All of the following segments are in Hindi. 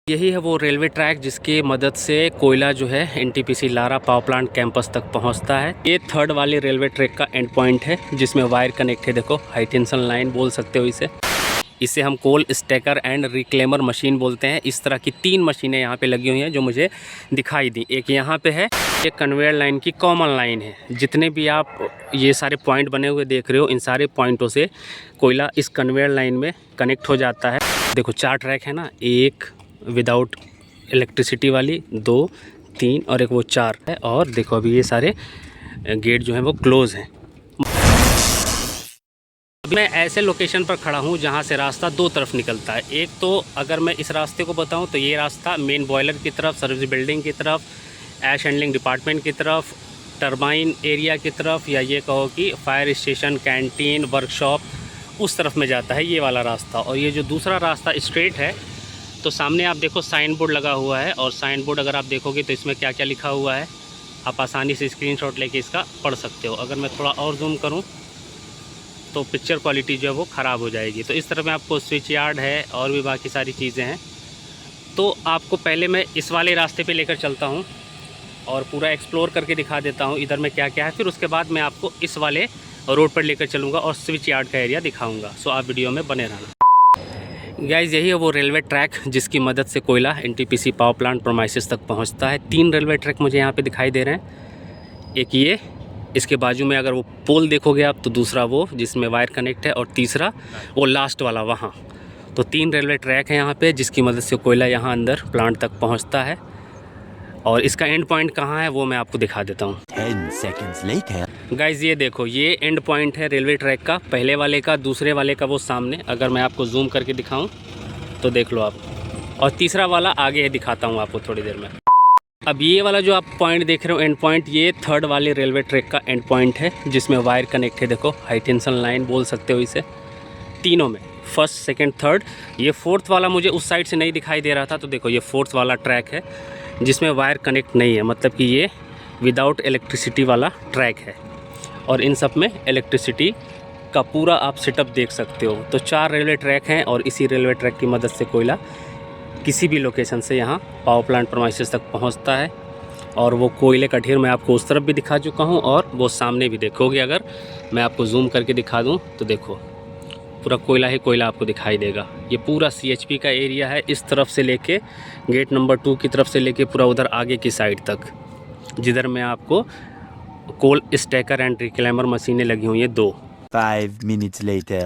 यही है वो रेलवे ट्रैक जिसकी मदद से कोयला जो है NTPC Lara power plant campus तक पहुंचता है। ये थर्ड वाले रेलवे ट्रैक का एंड पॉइंट है जिसमें वायर कनेक्ट है। देखो हाई टेंशन लाइन बोल सकते हो इसे हम कोल स्टैकर एंड रिक्लेमर मशीन बोलते हैं। इस तरह की 3 मशीनें यहाँ पे लगी हुई हैं जो मुझे दिखाई दी। एक यहाँ पे है, एक कन्वेयर लाइन की कॉमन लाइन है। जितने भी आप ये सारे पॉइंट बने हुए देख रहे हो, इन सारे पॉइंटों से कोयला इस कन्वेयर लाइन में कनेक्ट हो जाता है। देखो 4 ट्रैक है ना, एक विदाउट इलेक्ट्रिसिटी वाली, 2, 3 और एक वो 4 है। और देखो अभी ये सारे गेट जो हैं वो क्लोज़ हैं। मैं ऐसे लोकेशन पर खड़ा हूँ जहाँ से रास्ता 2 तरफ निकलता है। एक तो अगर मैं इस रास्ते को बताऊँ तो ये रास्ता मेन बॉयलर की तरफ, सर्विस बिल्डिंग की तरफ, ऐश हैंडलिंग डिपार्टमेंट की तरफ, टरबाइन एरिया की तरफ, या ये कहो कि फायर स्टेशन, कैंटीन, वर्कशॉप, उस तरफ में जाता है ये वाला रास्ता। और ये जो दूसरा रास्ता स्ट्रेट है, तो सामने आप देखो साइन बोर्ड लगा हुआ है। और साइन बोर्ड अगर आप देखोगे तो इसमें क्या क्या लिखा हुआ है आप आसानी से स्क्रीनशॉट लेके इसका पढ़ सकते हो। अगर मैं थोड़ा और जूम करूं तो पिक्चर क्वालिटी जो है वो ख़राब हो जाएगी। तो इस तरह में आपको स्विच यार्ड है और भी बाकी सारी चीज़ें हैं। तो आपको पहले मैं इस वाले रास्ते पे लेकर चलता हूं और पूरा एक्सप्लोर करके दिखा देता हूं इधर में क्या क्या है। फिर उसके बाद मैं आपको इस वाले रोड पर लेकर चलूँगा और स्विच यार्ड का एरिया दिखाऊँगा। सो आप वीडियो में बने रहना। गाइज़ यही है वो रेलवे ट्रैक जिसकी मदद से कोयला एनटीपीसी पावर प्लांट प्रोमाइसिस तक पहुंचता है। 3 रेलवे ट्रैक मुझे यहाँ पे दिखाई दे रहे हैं। एक ये, इसके बाजू में अगर वो पोल देखोगे आप तो दूसरा वो जिसमें वायर कनेक्ट है, और तीसरा वो लास्ट वाला वहाँ। तो 3 रेलवे ट्रैक है यहाँ पे जिसकी मदद से कोयला यहाँ अंदर प्लांट तक पहुँचता है। और इसका एंड पॉइंट कहाँ है वो मैं आपको दिखा देता हूँ। 10 seconds later. गाइज़ ये देखो, ये एंड पॉइंट है रेलवे ट्रैक का, पहले वाले का, दूसरे वाले का वो सामने। अगर मैं आपको जूम करके दिखाऊं तो देख लो आप। और तीसरा वाला आगे है, दिखाता हूं आपको थोड़ी देर में। अब ये वाला जो आप पॉइंट देख रहे हो एंड पॉइंट, ये थर्ड वाले रेलवे ट्रैक का एंड पॉइंट है जिसमें वायर कनेक्ट है। देखो हाई टेंशन लाइन बोल सकते हो इसे, तीनों में, फर्स्ट, सेकेंड, थर्ड। ये 4th वाला मुझे उस साइड से नहीं दिखाई दे रहा था, तो देखो ये 4th वाला ट्रैक है जिसमें वायर कनेक्ट नहीं है, मतलब कि ये विदाउट इलेक्ट्रिसिटी वाला ट्रैक है। और इन सब में इलेक्ट्रिसिटी का पूरा आप सेटअप देख सकते हो। तो 4 रेलवे ट्रैक हैं और इसी रेलवे ट्रैक की मदद से कोयला किसी भी लोकेशन से यहाँ पावर प्लांट प्रोमाइसिस तक पहुँचता है। और वो कोयले का ढेर मैं आपको उस तरफ भी दिखा चुका हूँ और वो सामने भी देखोगे। अगर मैं आपको जूम करके दिखा दूँ तो देखो पूरा कोयला ही कोयला आपको दिखाई देगा। ये पूरा CHP का एरिया है, इस तरफ से लेके गेट नंबर 2 की तरफ से लेके पूरा उधर आगे की साइड तक, जिधर में आपको कोल स्टैकर एंड रिक्लेमर मशीनें लगी हुई हैं 2। 5 minutes later.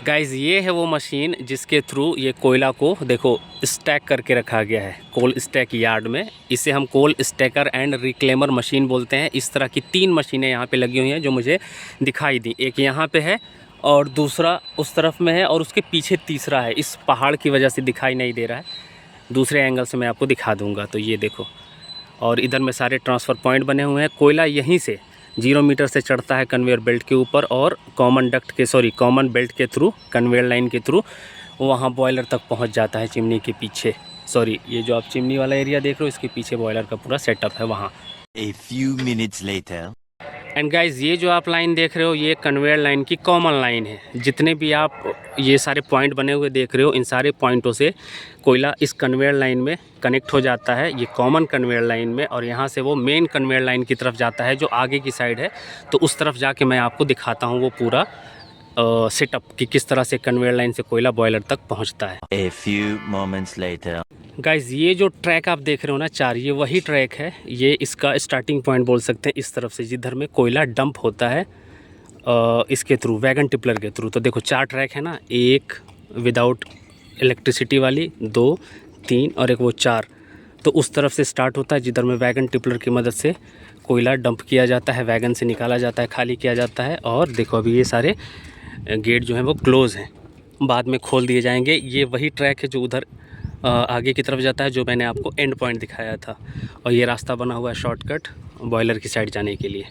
गाइज़ ये है वो मशीन जिसके थ्रू ये कोयला को देखो स्टैक करके रखा गया है कोल स्टैक यार्ड में। इसे हम कोल स्टैकर एंड रिक्लेमर मशीन बोलते हैं। इस तरह की 3 मशीनें यहाँ पे लगी हुई हैं जो मुझे दिखाई दी। एक यहाँ पे है और दूसरा उस तरफ में है और उसके पीछे तीसरा है। इस पहाड़ की वजह से दिखाई नहीं दे रहा है, दूसरे एंगल से मैं आपको दिखा दूँगा। तो ये देखो, और इधर में सारे ट्रांसफ़र पॉइंट बने हुए हैं। कोयला यहीं से 0 मीटर से चढ़ता है कन्वेयर बेल्ट के ऊपर और कॉमन बेल्ट के थ्रू, कन्वेयर लाइन के थ्रू वहाँ बॉयलर तक पहुँच जाता है चिमनी के पीछे। ये जो आप चिमनी वाला एरिया देख रहे हो इसके पीछे बॉयलर का पूरा सेटअप है वहाँ। A few minutes later. And guys ये जो आप लाइन देख रहे हो ये कन्वेयर लाइन की कॉमन लाइन है। जितने भी आप ये सारे पॉइंट बने हुए देख रहे हो, इन सारे पॉइंटों से कोयला इस कन्वेयर लाइन में कनेक्ट हो जाता है, ये कॉमन कन्वेयर लाइन में। और यहाँ से वो मेन कन्वेयर लाइन की तरफ जाता है जो आगे की साइड है। तो उस तरफ जाके मैं आपको दिखाता हूँ वो पूरा सेटअप कि किस तरह से कन्वेयर लाइन से कोयला बॉयलर तक पहुँचता है। A few moments later. Guys ये जो ट्रैक आप देख रहे हो ना 4, ये वही ट्रैक है। ये इसका स्टार्टिंग पॉइंट बोल सकते हैं इस तरफ से, जिधर में कोयला डंप होता है इसके थ्रू, वैगन टिपलर के थ्रू। तो देखो 4 ट्रैक है ना, एक विदाउट इलेक्ट्रिसिटी वाली, 2, 3 और एक वो 4। तो उस तरफ से स्टार्ट होता है जिधर में वैगन टिपलर की मदद से कोयला डंप किया जाता है, वैगन से निकाला जाता है, खाली किया जाता है। और देखो अभी ये सारे गेट जो हैं वो क्लोज़ हैं, बाद में खोल दिए जाएंगे। ये वही ट्रैक है जो उधर आगे की तरफ जाता है, जो मैंने आपको एंड पॉइंट दिखाया था। और ये रास्ता बना हुआ है शॉर्टकट बॉयलर की साइड जाने के लिए।